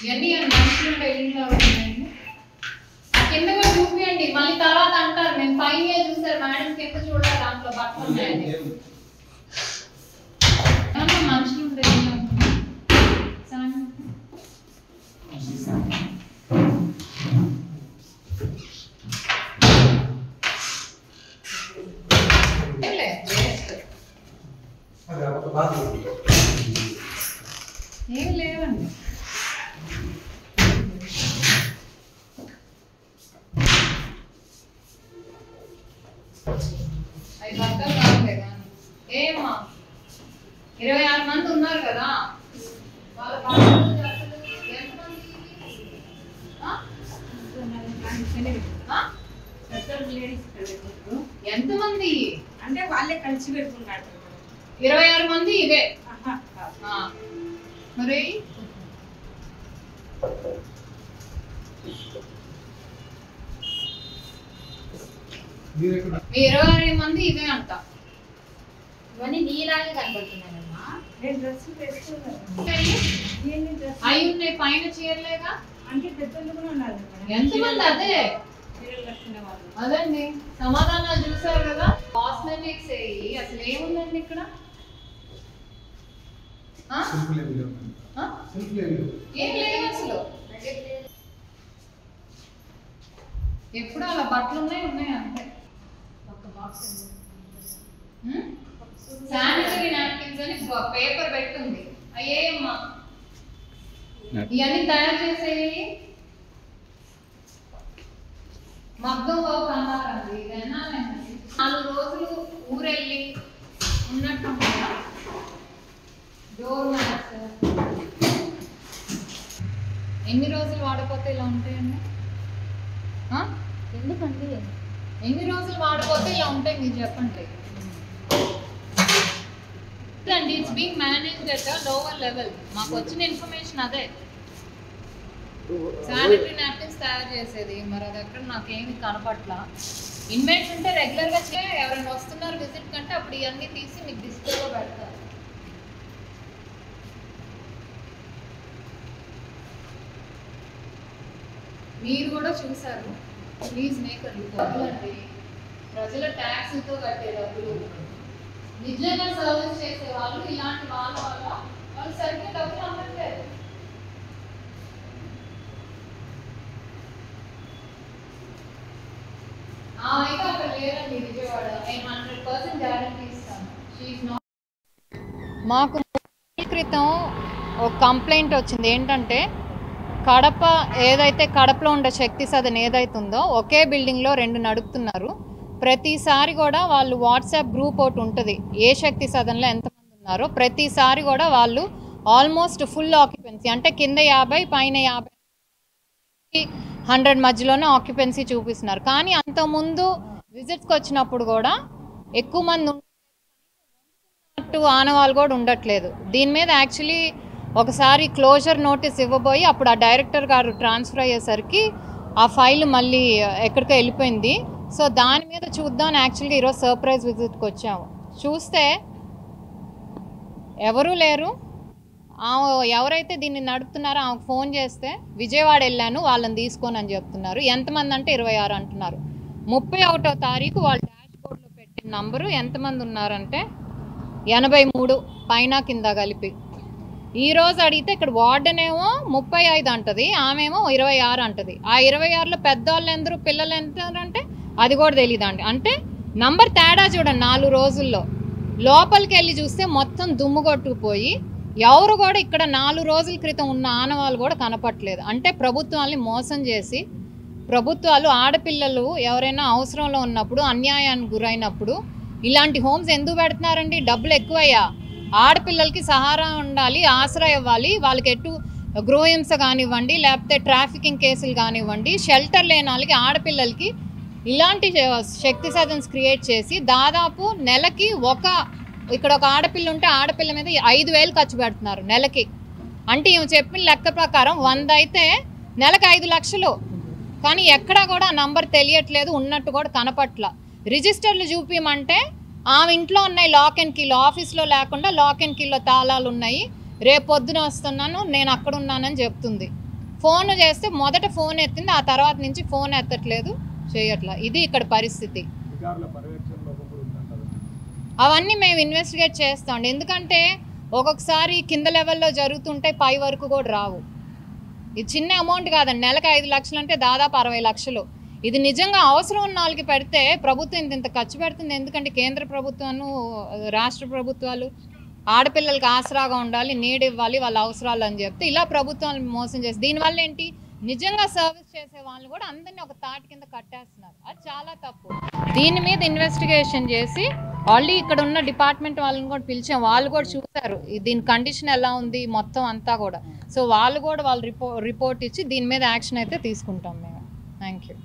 ఇవన్నీ మనుషులు ఉన్నాయండి. కింద కూడా చూపియండి, మళ్ళీ తర్వాత అంటారు నేను పైన చూసారు మేడం కింద చూడాలి దాంట్లో బట్టలు ఉన్నాయండి. మనుషులు ఉంటాయి ఏం లేవండి. అవి బట్టలు కావట్లే కానీ ఏమ్మా 26 మంది ఉన్నారు కదా వాళ్ళ ఎంతమంది అంటే వాళ్ళే కలిసి పెట్టుకున్నారు. 26 మంది ఇవే మరి మీ 26 మంది ఇవే అంట. ఇవన్నీ నీలాగే కనబడుతున్నానమ్మా. నేను డ్రెస్సులు వేసుకున్నాను. అవి ఉన్నాయి పైన చీరలేగా అంటే పెద్దలు కూడా ఉన్నారు. ఎంతమంది అదే అదండి సమాధానాలు చూసారు కదా. కాస్మెటిక్స్ అసలు ఏముందండి ఇక్కడ? ఏం లేదు అసలు. ఎప్పుడు అలా బట్టలు ఉన్నాయి అంటే శానిటరీ నాప్కిన్స్ అని పేపర్ పెట్టుంది. అయ్యేమ్మా ఇవన్నీ తయారు చేసేవి మగ్గం వర్క్ అన్నారండి. ఇదన్నా 4 రోజులు ఊరెళ్ళి ఉన్నట్టు డోర్ మ్యాట్స్ ఎన్ని రోజులు వాడకపోతే ఇలా ఉంటాయండి? ఎందుకండి ఎన్ని రోజులు వాడకపోతే ఇలా ఉంటాయి మీరు చెప్పండి. అండి it's being managed at a lower level. మాకు వచ్చిన ఇన్ఫర్మేషన్ అదే. శానిటరీ నాప్కిన్స్ తయారు చేసేది మరి అది ఎక్కడ నాకేమి కనపట్లా. ఇన్వెంట్స్ ఉంటే రెగ్యులర్గా ఎవరైనా వస్తున్నారు విజిట్ కంటే అప్పుడు ఇవన్నీ తీసి మీకు డిస్ప్లేలో పెడతారు. మీరు కూడా చూసారు. ప్లీజ్ మేక్ వద్దులండి. ప్రజల ట్యాక్స్తో కట్టే డబ్బులు నిజంగా సర్వీస్ చేసే వాళ్ళు ఇలాంటి వాళ్ళ వల్ల వాళ్ళు సరిగ్గా డబ్బులు అమ్మట్లేదు. అయితే అక్కడ లేరండి విజయవాడ. నేను 100% గ్యారంటీ ఇస్తాను. మాకు క్రితం ఒక కంప్లైంట్ వచ్చింది ఏంటంటే కడప ఏదైతే కడపలో ఉండే శక్తి సదన్ ఏదైతే ఉందో ఒకే బిల్డింగ్లో 2 నడుపుతున్నారు. ప్రతిసారి కూడా వాళ్ళు వాట్సాప్ గ్రూప్ ఒకటి ఉంటుంది ఏ శక్తి సదన్లో ఎంతమంది ఉన్నారో. ప్రతిసారి కూడా వాళ్ళు ఆల్మోస్ట్ ఫుల్ ఆక్యుపెన్సీ అంటే కింద 50 పైన 50 100 మధ్యలోనే ఆక్యుపెన్సీ చూపిస్తున్నారు. కానీ అంతకుముందు విజిట్స్కి వచ్చినప్పుడు కూడా ఎక్కువ మంది ఉన్నట్టు ఆనవాళ్ళు కూడా ఉండట్లేదు. దీని మీద యాక్చువల్లీ ఒకసారి క్లోజర్ నోటీస్ ఇవ్వబోయి అప్పుడు ఆ డైరెక్టర్ గారు ట్రాన్స్ఫర్ అయ్యేసరికి ఆ ఫైల్ మళ్ళీ ఎక్కడికో వెళ్ళిపోయింది. సో దాని మీద చూద్దాం యాక్చువల్గా ఈరోజు సర్ప్రైజ్ విజిట్కి వచ్చాము. చూస్తే ఎవరూ లేరు. ఎవరైతే దీన్ని నడుపుతున్నారో ఆమెకు ఫోన్ చేస్తే విజయవాడ వెళ్ళాను వాళ్ళని తీసుకొని అని చెప్తున్నారు. ఎంతమంది అంటే 26 అంటున్నారు. 31వ తారీఖు వాళ్ళ డాష్ బోర్డ్లో పెట్టిన నంబరు ఎంతమంది ఉన్నారంటే 83 పైన కింద కలిపి. ఈరోజు అడిగితే ఇక్కడ వార్డెన్ ఏమో 35 అంటది, ఆమెమో 26 అంటది. ఆ 26లో పెద్దవాళ్ళు ఎందరు పిల్లలు ఎంతారంటే అది కూడా తెలియదండి. అంటే నంబర్ తేడా చూడండి 4 రోజుల్లో. లోపలికి వెళ్ళి చూస్తే మొత్తం దుమ్ము కొట్టుకుపోయి ఎవరు కూడా ఇక్కడ 4 రోజుల క్రితం ఉన్న ఆనవాళ్ళు కూడా కనపట్లేదు. అంటే ప్రభుత్వాన్ని మోసం చేసి ప్రభుత్వాలు ఆడపిల్లలు ఎవరైనా అవసరంలో ఉన్నప్పుడు అన్యాయానికి గురైనప్పుడు ఇలాంటి హోమ్స్ ఎందుకు పెడుతున్నారండి? డబ్బులు ఎక్కువయ్యా. ఆడపిల్లలకి సహారా ఉండాలి, ఆసరా ఇవ్వాలి. వాళ్ళకి ఎటు గృహహింస కానివ్వండి లేకపోతే ట్రాఫికింగ్ కేసులు కానివ్వండి షెల్టర్ లేని వాళ్ళకి ఆడపిల్లలకి ఇలాంటి శక్తి సదన్స్ క్రియేట్ చేసి దాదాపు నెలకి ఇక్కడ ఒక ఆడపిల్ల ఉంటే ఆడపిల్ల మీద 5,000 ఖర్చు పెడుతున్నారు నెలకి. అంటే ఈమె చెప్పిన లెక్క ప్రకారం 100 అయితే నెలకు 5 లక్షలు. కానీ ఎక్కడా కూడా ఆ నంబర్ తెలియట్లేదు, ఉన్నట్టు కూడా కనపట్ల. రిజిస్టర్లు చూపించమంటే ఆమె ఇంట్లో ఉన్నాయి లాక్ అండ్ కీలో, ఆఫీస్లో లేకుండా లాక్ అండ్ కీలో తాళాలు ఉన్నాయి. రేపు పొద్దున వస్తున్నాను నేను అక్కడ ఉన్నానని చెప్తుంది. ఫోన్ చేస్తే మొదట ఫోన్ ఎత్తింది, ఆ తర్వాత నుంచి ఫోన్ ఎత్తట్లేదు, చేయట్లేదు. ఇది ఇక్కడ పరిస్థితి. అవన్నీ మేము ఇన్వెస్టిగేట్ చేస్తాం. ఎందుకంటే ఒక్కొక్కసారి కింద లెవెల్లో జరుగుతుంటే పై వరకు కూడా రావు. ఇది చిన్న అమౌంట్ కాదండి, నెలకు 5 లక్షలు అంటే దాదాపు 60 లక్షలు. ఇది నిజంగా అవసరం ఉన్న వాళ్ళకి పెడితే ప్రభుత్వం ఇంత ఖర్చు పెడుతుంది. ఎందుకంటే కేంద్ర ప్రభుత్వాలు, రాష్ట్ర ప్రభుత్వాలు ఆడపిల్లలకి ఆసరాగా ఉండాలి, నీడ్ ఇవ్వాలి వాళ్ళ అవసరాలు అని చెప్తే ఇలా ప్రభుత్వాలను మోసం చేసి దీనివల్ల ఏంటి, నిజంగా సర్వీస్ చేసే వాళ్ళు కూడా అందరినీ ఒక తాటి కింద కట్టేస్తున్నారు. అది చాలా తప్పు. దీని మీద ఇన్వెస్టిగేషన్ చేసి ఆల్రెడీ ఇక్కడ ఉన్న డిపార్ట్మెంట్ వాళ్ళని కూడా పిలిచాం, వాళ్ళు కూడా చూశారు దీని కండిషన్ ఎలా ఉంది మొత్తం అంతా కూడా. సో వాళ్ళు కూడా రిపోర్ట్ ఇచ్చి దీని మీద యాక్షన్ అయితే తీసుకుంటాం మేము. Thank you.